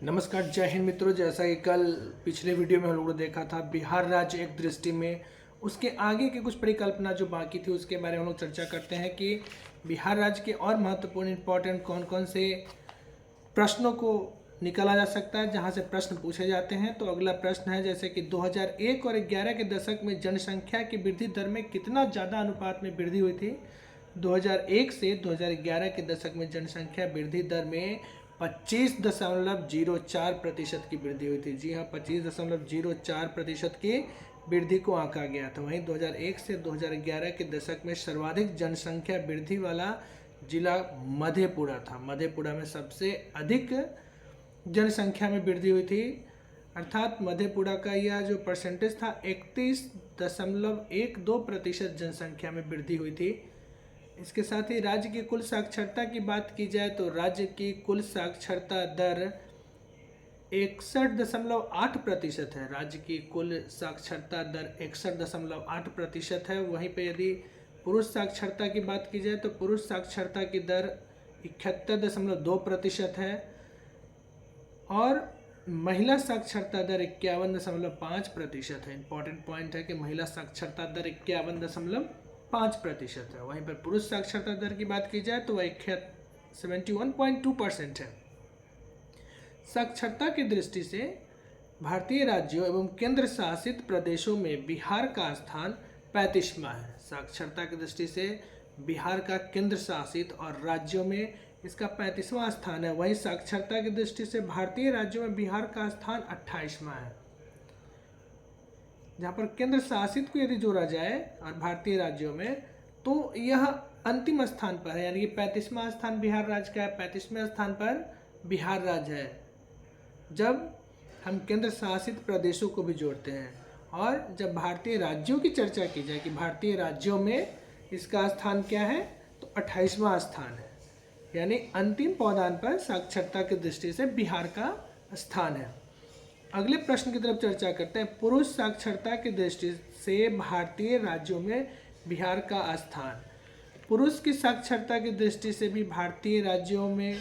नमस्कार, जय हिंद मित्रों। जैसा कि कल पिछले वीडियो में हम लोगों ने देखा था बिहार राज्य एक दृष्टि में, उसके आगे की कुछ परिकल्पना जो बाकी थी उसके बारे में हम लोग चर्चा करते हैं कि बिहार राज्य के और महत्वपूर्ण इंपॉर्टेंट कौन कौन से प्रश्नों को निकाला जा सकता है, जहां से प्रश्न पूछे जाते हैं। तो अगला प्रश्न है जैसे कि 2001 और 11 के दशक में जनसंख्या की वृद्धि दर में कितना ज़्यादा अनुपात में वृद्धि हुई थी। 2001 से 2011 के दशक में जनसंख्या वृद्धि दर में 25.04% की वृद्धि हुई थी। जी हाँ, 25.04% की वृद्धि को आंका गया था। वहीं 2001 से 2011 के दशक में सर्वाधिक जनसंख्या वृद्धि वाला जिला मधेपुरा था। मधेपुरा में सबसे अधिक जनसंख्या में वृद्धि हुई थी, अर्थात मधेपुरा का यह जो परसेंटेज था 31.12% जनसंख्या में वृद्धि हुई थी। इसके साथ ही राज्य की कुल साक्षरता की बात की जाए तो राज्य की कुल साक्षरता दर 61.8% है। राज्य की कुल साक्षरता दर 61.8% है। वहीं पे यदि पुरुष साक्षरता की बात की जाए तो पुरुष साक्षरता की दर 71.2% है और महिला साक्षरता दर 51.5% है। इंपॉर्टेंट पॉइंट है कि महिला साक्षरता दर 51.5% है। वहीं पर पुरुष साक्षरता दर की बात की जाए तो वह 71.2% है। साक्षरता की दृष्टि से भारतीय राज्यों एवं केंद्र शासित प्रदेशों में बिहार का स्थान 35वां है। साक्षरता की दृष्टि से बिहार का केंद्र शासित और राज्यों में इसका 35वां स्थान है। वहीं साक्षरता की दृष्टि से भारतीय राज्यों में बिहार का स्थान 28वां है। जहाँ पर केंद्र शासित को यदि जोड़ा जाए और भारतीय राज्यों में तो यह अंतिम स्थान पर है, यानी कि 35वां स्थान बिहार राज्य का है। 35वें स्थान पर बिहार राज्य है जब हम केंद्र शासित प्रदेशों को भी जोड़ते हैं। और जब भारतीय राज्यों की चर्चा की जाए कि भारतीय राज्यों में इसका स्थान क्या है तो 28वां स्थान है, यानी अंतिम पावदान पर साक्षरता की दृष्टि से बिहार का स्थान है। अगले प्रश्न की तरफ चर्चा करते हैं। पुरुष साक्षरता की दृष्टि से भारतीय राज्यों में बिहार का स्थान। पुरुष की साक्षरता की दृष्टि से भी भारतीय राज्यों में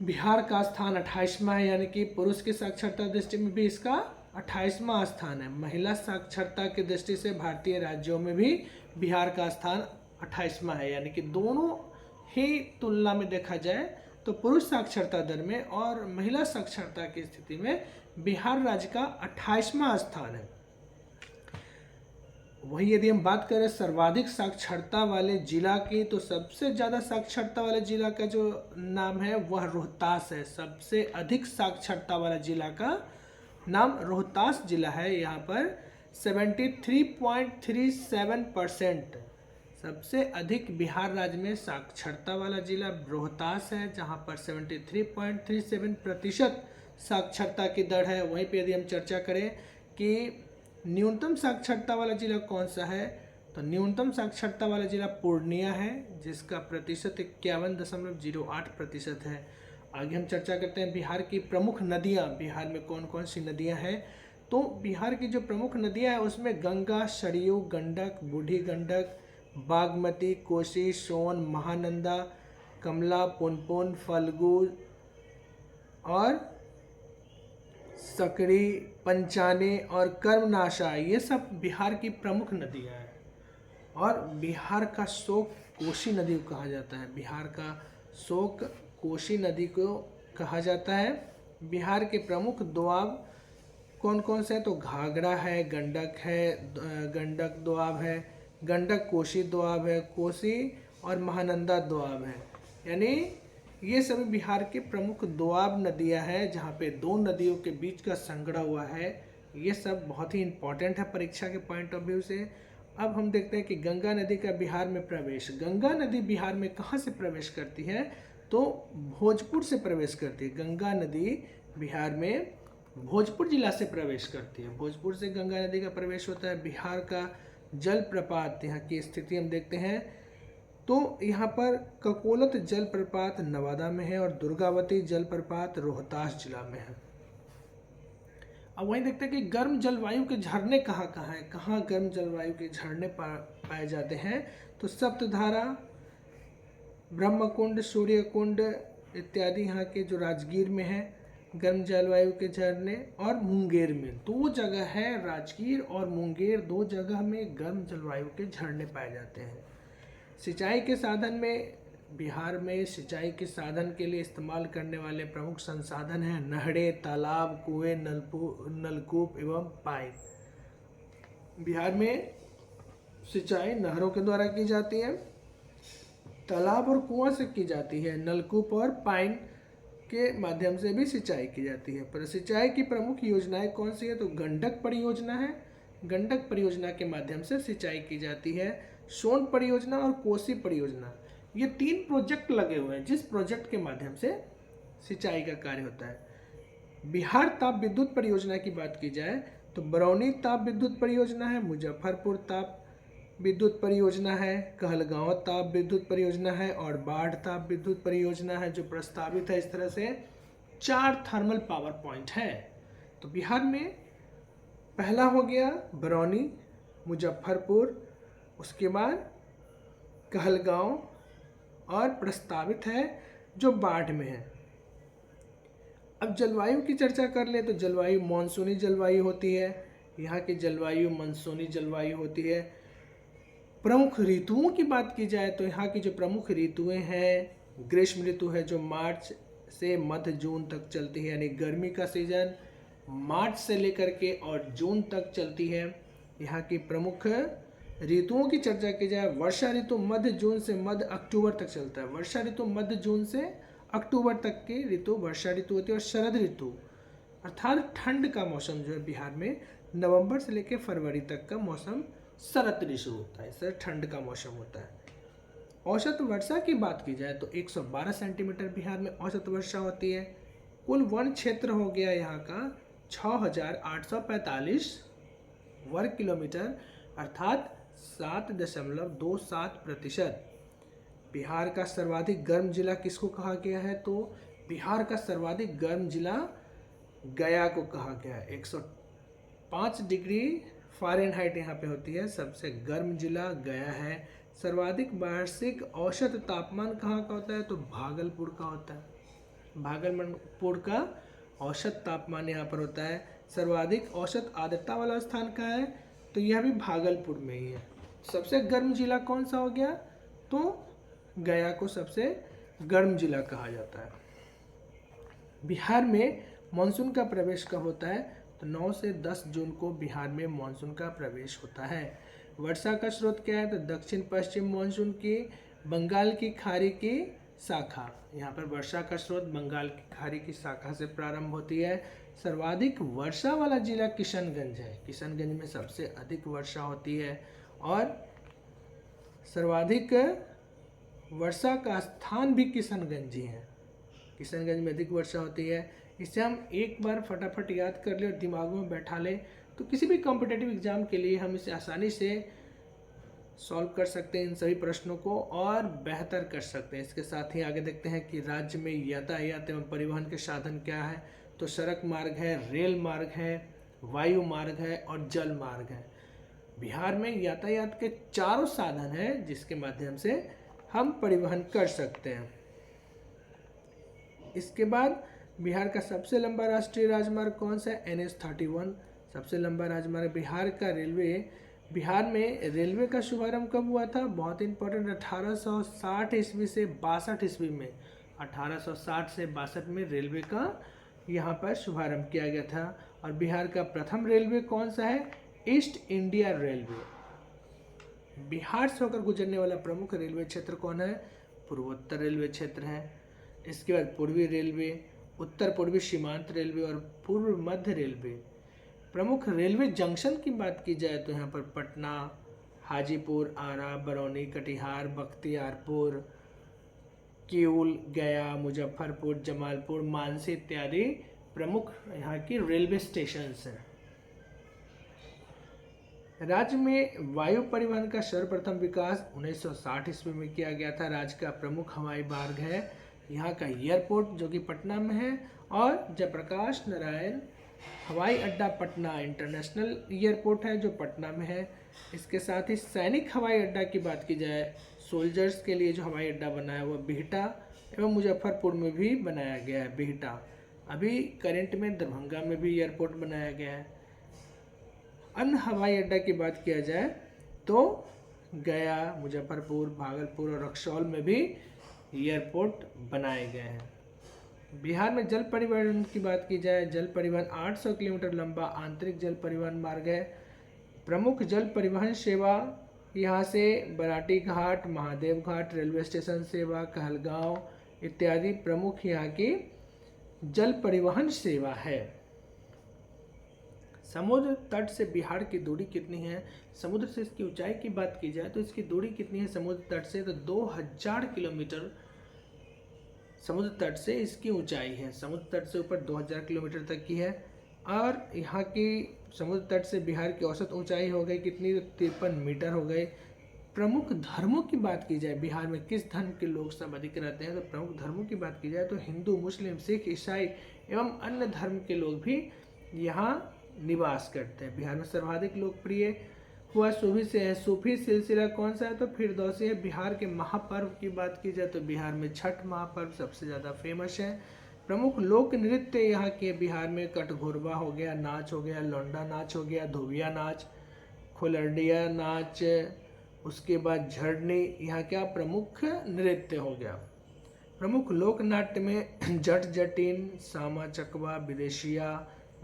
बिहार का स्थान 28वां है, यानी कि पुरुष की साक्षरता दृष्टि में भी इसका 28वां स्थान है। महिला साक्षरता की दृष्टि से भारतीय राज्यों में भी बिहार का स्थान 28वां है, यानी कि दोनों ही तुलना में देखा जाए तो पुरुष साक्षरता दर में और महिला साक्षरता की स्थिति में बिहार राज्य का 28वां स्थान है। वही यदि हम बात करें सर्वाधिक साक्षरता वाले जिला की तो सबसे ज़्यादा साक्षरता वाले जिला का जो नाम है वह रोहतास है। सबसे अधिक साक्षरता वाला जिला का नाम रोहतास जिला है। यहाँ पर 73.37% सबसे अधिक बिहार राज्य में साक्षरता वाला जिला रोहतास है, जहाँ पर 73.37% साक्षरता की दर है। वहीं पे यदि हम चर्चा करें कि न्यूनतम साक्षरता वाला जिला कौन सा है तो न्यूनतम साक्षरता वाला जिला पूर्णिया है, जिसका प्रतिशत 51.08% है। आगे हम चर्चा करते हैं बिहार की प्रमुख नदियाँ। बिहार में कौन कौन सी नदियाँ हैं तो बिहार की जो प्रमुख नदियाँ हैं उसमें गंगा, सरयू, गंडक, बूढ़ी गंडक, बागमती, कोसी, सोन, महानंदा, कमला, पुनपुन, फल्गु और सकरी, पंचाने और कर्मनाशा, ये सब बिहार की प्रमुख नदियाँ हैं। और बिहार का शोक कोसी नदी को कहा जाता है। बिहार का शोक कोसी नदी को कहा जाता है। बिहार के प्रमुख दोआब कौन कौन से हैं तो घाघरा है, गंडक है, गंडक दोआब है, गंडक कोसी दोआब है, कोसी और महानंदा दोआब है। यानी ये सभी बिहार के प्रमुख दोआब नदियां हैं, जहाँ पे दो नदियों के बीच का संगड़ा हुआ है। ये सब बहुत ही इम्पोर्टेंट है परीक्षा के पॉइंट ऑफ व्यू से। अब हम देखते हैं कि गंगा नदी का बिहार में प्रवेश। गंगा नदी बिहार में कहाँ से प्रवेश करती है तो भोजपुर से प्रवेश करती है। गंगा नदी बिहार में भोजपुर जिला से प्रवेश करती है। भोजपुर से गंगा नदी का प्रवेश होता है। बिहार का जलप्रपात, यहाँ की स्थिति हम देखते हैं तो यहाँ पर ककोलत जलप्रपात नवादा में है और दुर्गावती जलप्रपात रोहतास जिला में है। अब वहीं देखते हैं कि गर्म जलवायु के झरने कहाँ कहाँ हैं। कहाँ गर्म जलवायु के झरने पाए जाते हैं तो सप्तधारा, ब्रह्मकुंड, सूर्यकुंड इत्यादि यहाँ के जो राजगीर में है। गर्म जलवायु के झरने, और मुंगेर में 2 जगह है, राजगीर और मुंगेर 2 जगह में गर्म जलवायु के झरने पाए जाते हैं। सिंचाई के साधन में बिहार में सिंचाई के साधन के लिए इस्तेमाल करने वाले प्रमुख संसाधन हैं नहरें, तालाब, कुएं, नलकूप एवं पाइप। बिहार में सिंचाई नहरों के द्वारा की जाती है, तालाब और कुआं से की जाती है, नलकूप और पाइप के माध्यम से भी सिंचाई की जाती है। पर सिंचाई की प्रमुख योजनाएं कौन सी है, तो गंडक परियोजना है, गंडक परियोजना के माध्यम से सिंचाई की जाती है। सोन परियोजना और कोसी परियोजना, ये 3 प्रोजेक्ट लगे हुए हैं जिस प्रोजेक्ट के माध्यम से सिंचाई का कार्य होता है। बिहार ताप विद्युत परियोजना की बात की जाए तो बरौनी ताप विद्युत परियोजना है, मुजफ्फरपुर ताप विद्युत परियोजना है, कहलगांव ताप विद्युत परियोजना है और बाढ़ ताप विद्युत परियोजना है जो प्रस्तावित है। इस तरह से 4 थर्मल पावर पॉइंट है। तो बिहार में पहला हो गया बरौनी, मुजफ्फरपुर, उसके बाद कहलगांव और प्रस्तावित है जो बाढ़ में है। अब जलवायु की चर्चा कर ले तो जलवायु मानसूनी जलवायु होती है, यहाँ की जलवायु मानसूनी जलवायु होती है। प्रमुख ऋतुओं की बात की जाए तो यहाँ की जो प्रमुख ऋतुएं हैं, ग्रीष्म ऋतु है जो मार्च से मध्य जून तक चलती है, यानी गर्मी का सीजन मार्च से लेकर के और जून तक चलती है। यहाँ की प्रमुख ऋतुओं की चर्चा की जाए, वर्षा ऋतु मध्य जून से मध्य अक्टूबर तक चलता है। वर्षा ऋतु मध्य जून से अक्टूबर तक की ऋतु वर्षा ऋतु होती है। और शरद ऋतु अर्थात ठंड का मौसम जो है बिहार में नवंबर से लेकर फरवरी तक का मौसम शरद ऋतु होता है, सर ठंड का मौसम होता है। औसत वर्षा की बात की जाए तो 112 सेंटीमीटर बिहार में औसत वर्षा होती है। कुल वन क्षेत्र हो गया यहाँ का 6,845 वर्ग किलोमीटर अर्थात 7.27%। बिहार का सर्वाधिक गर्म जिला किसको कहा गया है, तो बिहार का सर्वाधिक गर्म जिला गया को कहा गया है। 105 डिग्री फ़ारेनहाइट यहाँ पे होती है, सबसे गर्म जिला गया है। सर्वाधिक वार्षिक औसत तापमान कहाँ का होता है, तो भागलपुर का होता है। भागलपुर का औसत तापमान यहाँ पर होता है। सर्वाधिक औसत आर्द्रता वाला स्थान कहाँ है, तो यह भी भागलपुर में ही है। सबसे गर्म जिला कौन सा हो गया, तो गया को सबसे गर्म जिला कहा जाता है। बिहार में मानसून का प्रवेश कब होता है, तो 9 से 10 जून को बिहार में मानसून का प्रवेश होता है। वर्षा का स्रोत क्या है, तो दक्षिण पश्चिम मानसून की बंगाल की खाड़ी की शाखा, यहाँ पर वर्षा का स्रोत बंगाल की खाड़ी की शाखा से प्रारंभ होती है। सर्वाधिक वर्षा वाला जिला किशनगंज है, किशनगंज में सबसे अधिक वर्षा होती है। और सर्वाधिक वर्षा का स्थान भी किशनगंज ही है, किशनगंज में अधिक वर्षा होती है। इसे हम एक बार फटाफट याद कर ले और दिमागों में बैठा ले तो किसी भी कॉम्पिटिटिव एग्जाम के लिए हम इसे आसानी से सॉल्व कर सकते हैं इन सभी प्रश्नों को और बेहतर कर सकते हैं। इसके साथ ही आगे देखते हैं कि राज्य में यातायात एवं परिवहन के साधन क्या है, तो सड़क मार्ग है, रेल मार्ग है, वायु मार्ग है और जल मार्ग है। बिहार में यातायात के 4 साधन हैं जिसके माध्यम से हम परिवहन कर सकते हैं। इसके बाद बिहार का सबसे लंबा राष्ट्रीय राजमार्ग कौन सा है, NH-31 सबसे लंबा राजमार्ग। बिहार का रेलवे, बिहार में रेलवे का शुभारंभ कब हुआ था, बहुत इंपॉर्टेंट, 1860 ईस्वी से 62 ईस्वी में, 1860 से 62 में रेलवे का यहाँ पर शुभारंभ किया गया था। और बिहार का प्रथम रेलवे कौन सा है, ईस्ट इंडिया रेलवे। बिहार से होकर गुजरने वाला प्रमुख रेलवे क्षेत्र कौन है, पूर्वोत्तर रेलवे क्षेत्र है। इसके बाद पूर्वी रेलवे, उत्तर पूर्वी सीमांत रेलवे और पूर्व मध्य रेलवे। प्रमुख रेलवे जंक्शन की बात की जाए तो यहाँ पर पटना, हाजीपुर, आरा, बरौनी, कटिहार, बख्तियारपुर, किऊल, गया, मुजफ्फरपुर, जमालपुर, मानसी इत्यादि प्रमुख यहाँ की रेलवे स्टेशंस हैं। राज्य में वायु परिवहन का सर्वप्रथम विकास 1960 ईस्वी में किया गया था। राज्य का प्रमुख हवाई मार्ग है यहाँ का एयरपोर्ट जो कि पटना में है, और जयप्रकाश नारायण हवाई अड्डा पटना इंटरनेशनल एयरपोर्ट है जो पटना में है। इसके साथ ही सैनिक हवाई अड्डा की बात की जाए, सोल्जर्स के लिए जो हवाई अड्डा बना है वो बिहटा एवं मुजफ्फरपुर में भी बनाया गया है बिहटा। अभी करंट में दरभंगा में भी एयरपोर्ट बनाया गया है। अन्य हवाई अड्डा की बात किया जाए तो गया, मुजफ्फरपुर, भागलपुर और रक्सौल में भी एयरपोर्ट बनाए गए हैं। बिहार में जल परिवहन की बात की जाए, जल परिवहन 800 किलोमीटर लंबा आंतरिक जल परिवहन मार्ग है। प्रमुख जल परिवहन सेवा यहाँ से बराटी घाट, महादेव घाट, रेलवे स्टेशन सेवा, कहलगांव इत्यादि प्रमुख यहाँ की जल परिवहन सेवा है। समुद्र तट से बिहार की दूरी कितनी है? समुद्र से इसकी ऊंचाई की बात की जाए तो इसकी दूरी कितनी है समुद्र तट से? तो 2000 किलोमीटर समुद्र तट से इसकी ऊंचाई है। समुद्र तट से ऊपर 2000 किलोमीटर तक की है। और यहाँ की समुद्र तट से बिहार की औसत ऊंचाई हो गई कितनी? 53 मीटर हो गई। प्रमुख धर्मों की बात की जाए, बिहार में किस धर्म के लोग सब अधिक रहते हैं? तो प्रमुख धर्मों की बात की जाए तो हिंदू, मुस्लिम, सिख, ईसाई एवं अन्य धर्म के लोग भी यहाँ निवास करते हैं। बिहार में सर्वाधिक लोकप्रिय हुआ सूफी से है। सूफी सिलसिला कौन सा है? तो फिरदौसी है। बिहार के महापर्व की बात की जाए तो बिहार में छठ महापर्व सबसे ज़्यादा फेमस है। प्रमुख लोक नृत्य यहाँ के बिहार में कटघोरवा हो गया, नाच हो गया, लौंडा नाच हो गया, धोबिया नाच, खोलडिया नाच, उसके बाद झड़नी यहाँ क्या प्रमुख नृत्य हो गया। प्रमुख लोक नाट्य में जट जटिन, सामा चकवा, विदेशिया,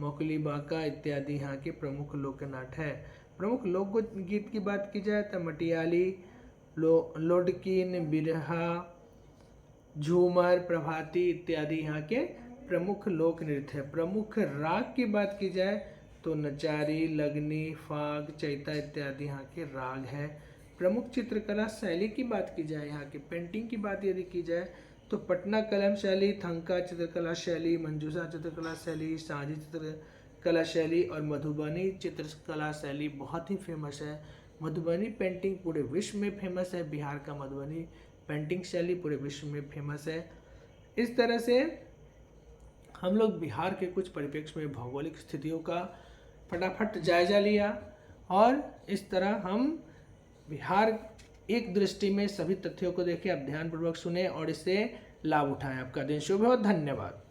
मोकली बाका इत्यादि यहाँ के प्रमुख लोक नाट्य है। प्रमुख लोक गीत की बात की जाए तो मटियाली, लोडकीन, बिरहा, झूमर, प्रभाती इत्यादि यहाँ के प्रमुख लोक नृत्य है। प्रमुख राग की बात की जाए तो नचारी, लगनी, फाग, चैता इत्यादि यहाँ के राग है। प्रमुख चित्रकला शैली की बात की जाए, यहाँ की पेंटिंग की बात यदि की जाए तो पटना कलम शैली, थंका चित्रकला शैली, मंजूषा चित्रकला शैली, सांझी चित्रकला शैली और मधुबनी चित्रकला शैली बहुत ही फेमस है। मधुबनी पेंटिंग पूरे विश्व में फेमस है। बिहार का मधुबनी पेंटिंग शैली पूरे विश्व में फेमस है। इस तरह से हम लोग बिहार के कुछ परिप्रेक्ष्य में भौगोलिक स्थितियों का फटाफट जायजा लिया और इस तरह हम बिहार एक दृष्टि में सभी तथ्यों को देखें। आप ध्यानपूर्वक सुने और इससे लाभ उठाएं। आपका दिन शुभ हो। धन्यवाद।